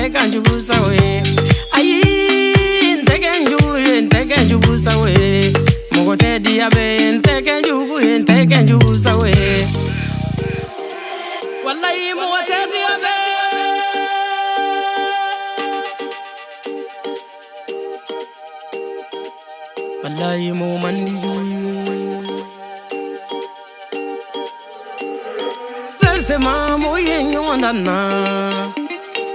kanjugu sawe. Ayi, inte kanjugu sawe. Mogote diabe, inte kanjugu sawe. Wallahi mogote diabe. Wallahi mo mandi juye. Bensema mo yenyondana.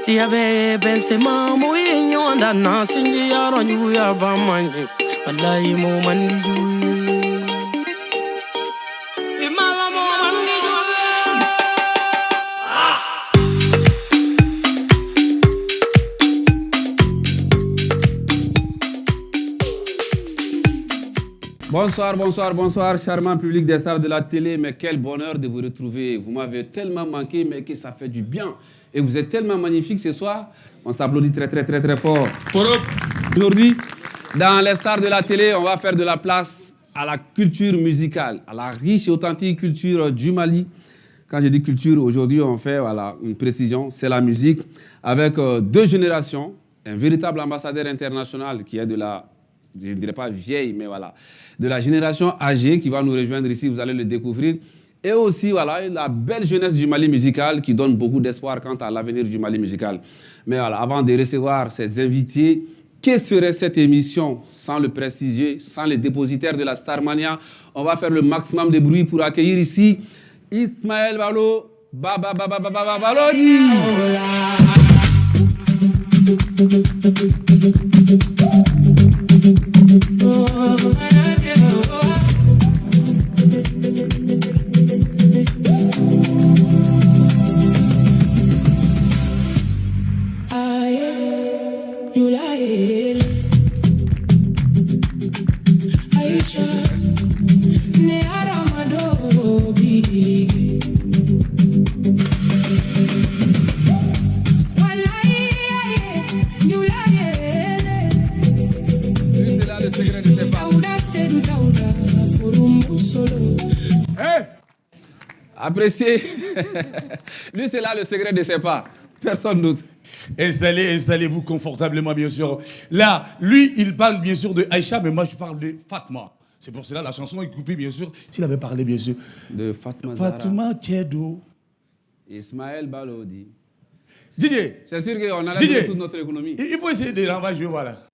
Diabe bensema mo yenyondana. Sinji yaro nyuya bamanyi. Wallahi mo mandi juye. Imala mo mandi juye. Bonsoir, charmant public des stars de la télé. Mais quel bonheur de vous retrouver. Vous m'avez tellement manqué, mais que ça fait du bien. Et vous êtes tellement magnifique ce soir. On s'applaudit très fort. Aujourd'hui, dans les stars de la télé, on va faire de la place à la culture musicale, à la riche et authentique culture du Mali. Quand je dis culture, aujourd'hui, on fait une précision. C'est la musique avec deux générations. Un véritable ambassadeur international qui est de la... je ne dirais pas vieille, mais voilà, de la génération âgée qui va nous rejoindre ici, vous allez le découvrir. Et aussi, voilà, la belle jeunesse du Mali musical qui donne beaucoup d'espoir quant à l'avenir du Mali musical. Mais voilà, avant de recevoir ces invités, que serait cette émission sans le prestigieux, sans les dépositaires de la Starmania? On va faire le maximum de bruit pour accueillir ici Ismaël Balo, Balodi. Appréciez. Lui, c'est là le secret de ses pas. Personne d'autre. Installez-vous confortablement, bien sûr. Là, lui, il parle bien sûr de Aïcha, mais moi, je parle de Fatma. C'est pour cela la chanson est coupée, bien sûr. S'il avait parlé, bien sûr. De Fatma Fatma Tiedo. Ismaël Balodi. Didier. C'est sûr qu'on a la toute notre économie. Il faut essayer de l'envoyer, voilà.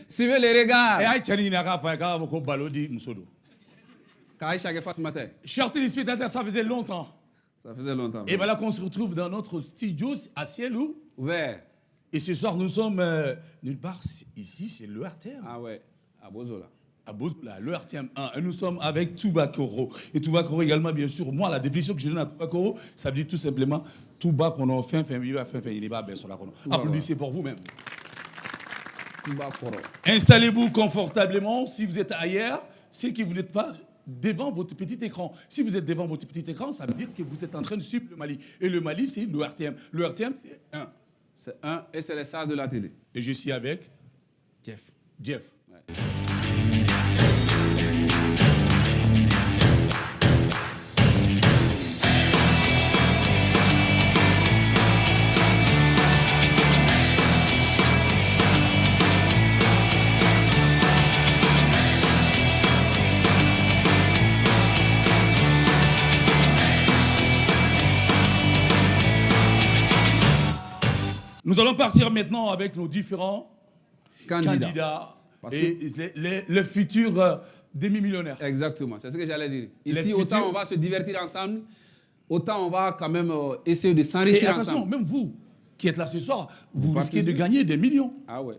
Suivez les regards. Chers téléspectateurs, ça faisait longtemps. Ça faisait longtemps. Et voilà qu'on se retrouve dans notre studio à ciel ouvert. Et ce soir, nous sommes nulle part. Ici, c'est le RTM. Ah ouais, à Bozola. À Bozola, le RTM 1. Et nous sommes avec Touba Koro. Et Touba Koro également, bien sûr. Moi, la définition que je donne à Touba Koro, ça veut dire tout simplement Touba qu'on a fait, il est pas bien sur la colonne. Applaudissez pour vous-même. Installez-vous confortablement. Si vous êtes ailleurs, c'est que vous n'êtes pas devant votre petit écran. Si vous êtes devant votre petit écran, ça veut dire que vous êtes en train de suivre le Mali. Et le Mali, c'est le RTM. Le RTM, c'est 1. C'est 1 et c'est les stars de la télé. Et je suis avec Jeff. Ouais. Nous allons partir maintenant avec nos différents candidats et les futurs demi-millionnaires. Exactement, c'est ce que j'allais dire. Ici, autant on va se divertir ensemble, autant on va quand même essayer de s'enrichir ensemble. Attention, même vous qui êtes là ce soir, vous risquez de gagner des millions. Ah ouais.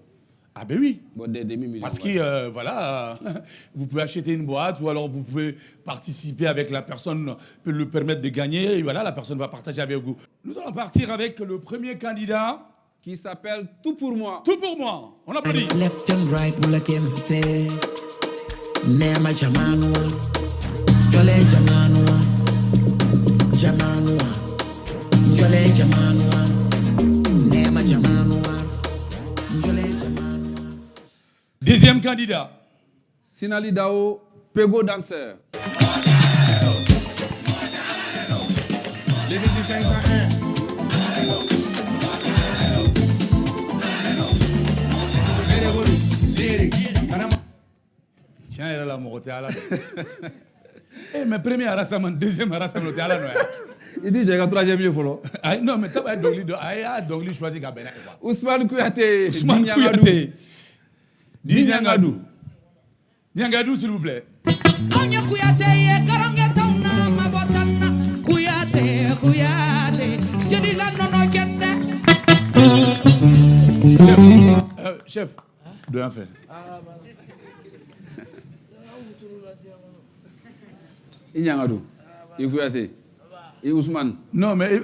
Ah ben oui. Bon, des demi-millions. Parce que, voilà, vous pouvez acheter une boîte ou alors vous pouvez participer avec la personne, peut le permettre de gagner. Et voilà, la personne va partager avec vous. Nous allons partir avec le premier candidat. Qui s'appelle Tout pour moi. Tout pour moi. On applaudit. Left and right, mula kemte. Nema jamanua. Jole jamanua. Jamanua. Jole jamanua. Nema jamanua. Jole jamanua. Deuxième candidat. Sinali Dao, Pego danseur. Les 501. Tiens, elle a la mort, mais premier rassemblement, deuxième rassemblement, t'es à la noix. Il dit, j'ai un troisième lieu, follow. Non, mais t'as pas Dongli choisi Gabena. Ousmane Kouyaté. Ousmane Kouyaté. Dinyangadou. Dinyangadou, s'il vous plaît. Chef, de rien faire. Inyangadou. Kouyaté. Et Ousmane. Non, mais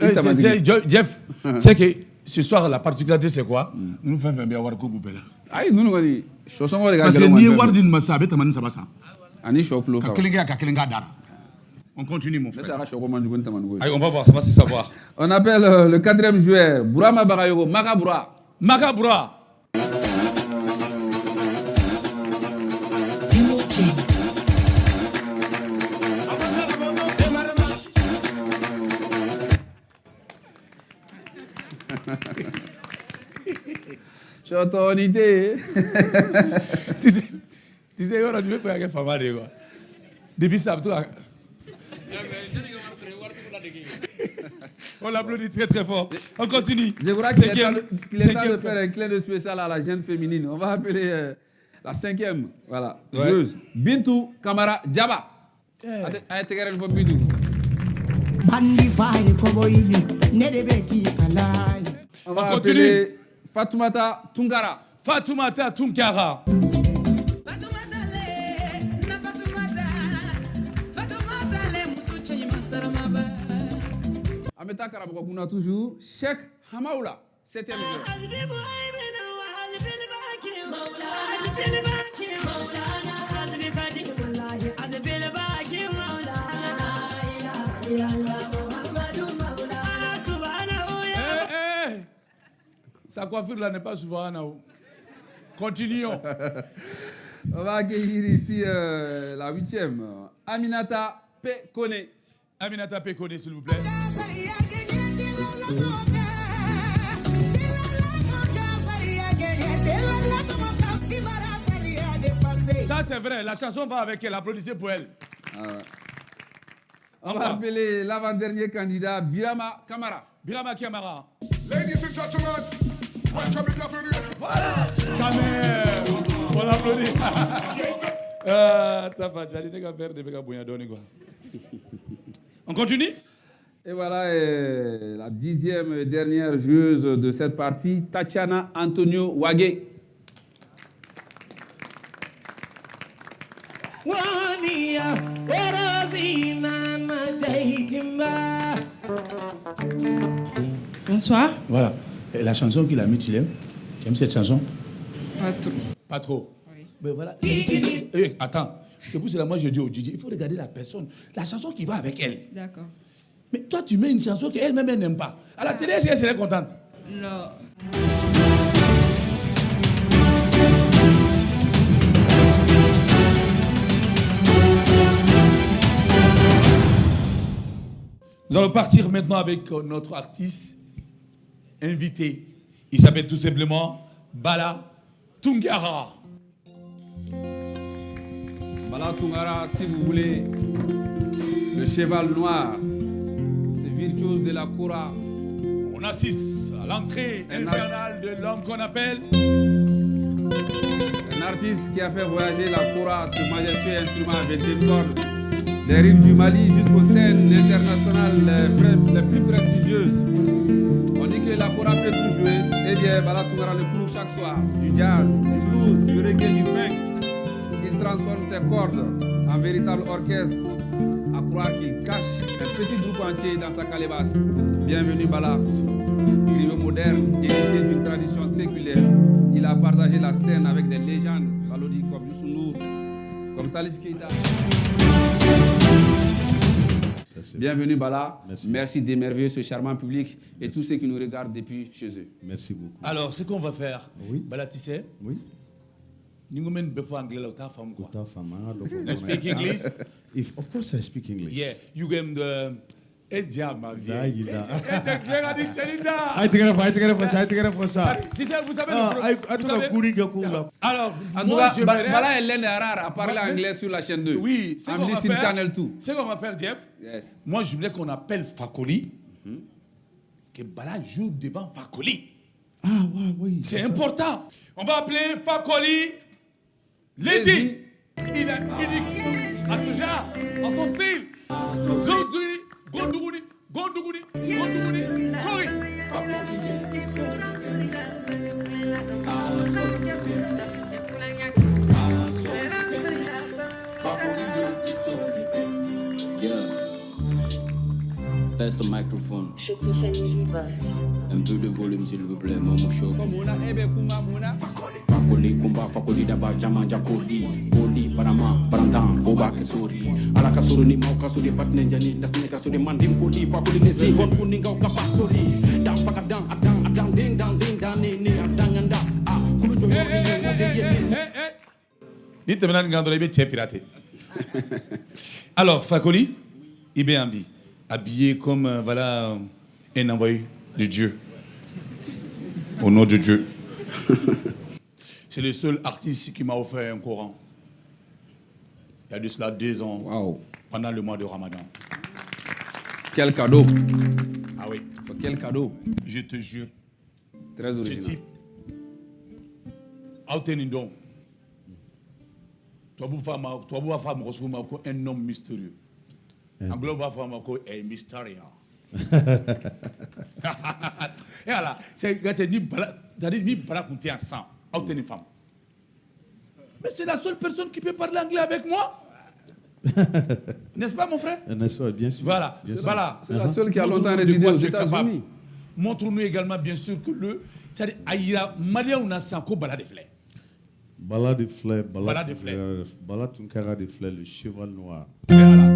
Jeff, c'est que ce soir, la particularité, c'est quoi? Nous faisons bien voir Koubou Bella. Aïe, nous, on dit. Parce que ni Wardin Massa, Betaman Sabasa. Ani Choklo. On continue, mon frère. Allez, on va voir, ça va se savoir. On appelle le quatrième joueur, Bourama Bagayogo, Magaboura. Magaboura. Chotonité. Tu sais, il y a une femme qui quoi. Depuis ça, toi. On l'applaudit très très fort. On continue. Je crois qu'il est temps de faire un clin de spécial à la jeune féminine. On va appeler la cinquième. Voilà. Joueuse. Bintou Kamara Djaba. Bintou. On va appeler Fatoumata Tungara. Fatoumata Tungara. Ameta Karabokuna toujours. Cheikh Hamaoula. 7e joueur. Sa coiffure là n'est pas souvent. Continuons. On va accueillir ici la 8e. Aminata Pekone. Aminata Pekone, s'il vous plaît. Ça c'est vrai, la chanson va avec elle, applaudissez pour elle. Ah ouais. On va appeler l'avant-dernier candidat, Birama Kamara. Birama Kamara. Ladies and gentlemen, welcome to the furious. Voilà, ta mère. On l'applaudit. T'as pas dit, les gars, faire des méga bouillons d'oni quoi. On continue? Et voilà la 10e et dernière joueuse de cette partie, Tatiana Antonio Wagé. Bonsoir. Voilà. Et la chanson qu'il a mis, tu l'aimes? Tu aimes cette chanson? Pas trop. Pas trop? Oui. Mais voilà. Attends. C'est pour cela que moi je dis au DJ, il faut regarder la personne, la chanson qui va avec elle. D'accord. Mais toi, tu mets une chanson qu'elle-même n'aime pas. À la télé, est-ce qu'elle serait contente? Non. Nous allons partir maintenant avec notre artiste invité. Il s'appelle tout simplement Bala Tungara. Bala Tungara, si vous voulez, le cheval noir, ce virtuose de la Koura. On assiste à l'entrée infernale de l'homme qu'on appelle un artiste qui a fait voyager la Koura, ce majestueux instrument à 21 cordes, des rives du Mali jusqu'aux scènes internationales les plus prestigieuses. On dit que la Koura peut tout jouer. Eh bien, Bala Tungara le prouve chaque soir. Du jazz, du blues, du reggae, du funk. Il transforme ses cordes en véritable orchestre. À croire qu'il cache un petit groupe entier dans sa calebasse. Bienvenue Bala. Griot moderne, héritier d'une tradition séculaire. Il a partagé la scène avec des légendes, Balodi comme Youssou N'Dour, comme Salif Keita. Bienvenue Bala. Merci d'émerveiller ce charmant public et tous ceux qui nous regardent depuis chez eux. Merci beaucoup. Alors, ce qu'on va faire, Oui. Bala, tu sais, Oui. Ninguém before anglais là, ta femme quoi. Ta femme, You speak English? Of course I speak English. Yeah, you can ma vie. I Vous savez alors, En tout moi, cas, Bala Hélène est rare à parler anglais sur la chaîne 2. Oui, c'est qu'on va faire. Channel 2. C'est qu'on va faire, Jeff. Yes. Moi, je voulais qu'on appelle Fakoli. Que Bala joue devant Fakoli. Ah, ouais, oui. C'est important. On va appeler Fakoli Lazy. Il est unique à ce genre, à son style. Zonduni, Gondouni, Gondouni, Gondouni, sorry. Test the microphone. Choki Family Bass. Un peu de volume s'il vous plaît, mon choc. Fakoli kumba fakoli daba jama jakoli. Koli parama parantam koba kesori. Ala kasuri ni mau kasuri patne jani dasne kasuri mandim koli fakoli nesi kon kuninga kapasori. Dan fakadang adang ding dang ni adang anda. Ah kulu joyo ni. Dites maintenant quand on est piraté. Alors Fakoli, Ibéambi, habillé comme voilà un envoyé de Dieu. Au nom de Dieu. C'est le seul artiste qui m'a offert un Coran. Il y a de cela 2 ans, Wow. pendant le mois de Ramadan. Quel cadeau. Ah oui, Quel cadeau. je te jure, Très ce original. type, Autenindon, toi vous femme un homme mystérieux. Anglo va faire un mystérieux. Et voilà, c'est ni bala compter en sang, Autenindon femme. Mais c'est la seule personne qui peut parler anglais avec moi. N'est-ce pas, mon frère? N'est-ce pas, bien sûr. Voilà, Bien sûr. voilà. C'est la seule qui a longtemps Montre-nous de résidé quoi aux tu es capable. États-Unis. Montre-nous également, bien sûr, que c'est-à-dire, Aïra, Malien, on a sanko bala de fleurs. Bala de fleurs, Bala de fleurs. Bala Tunkara de fleurs, le cheval noir. Et voilà.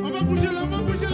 On va bouger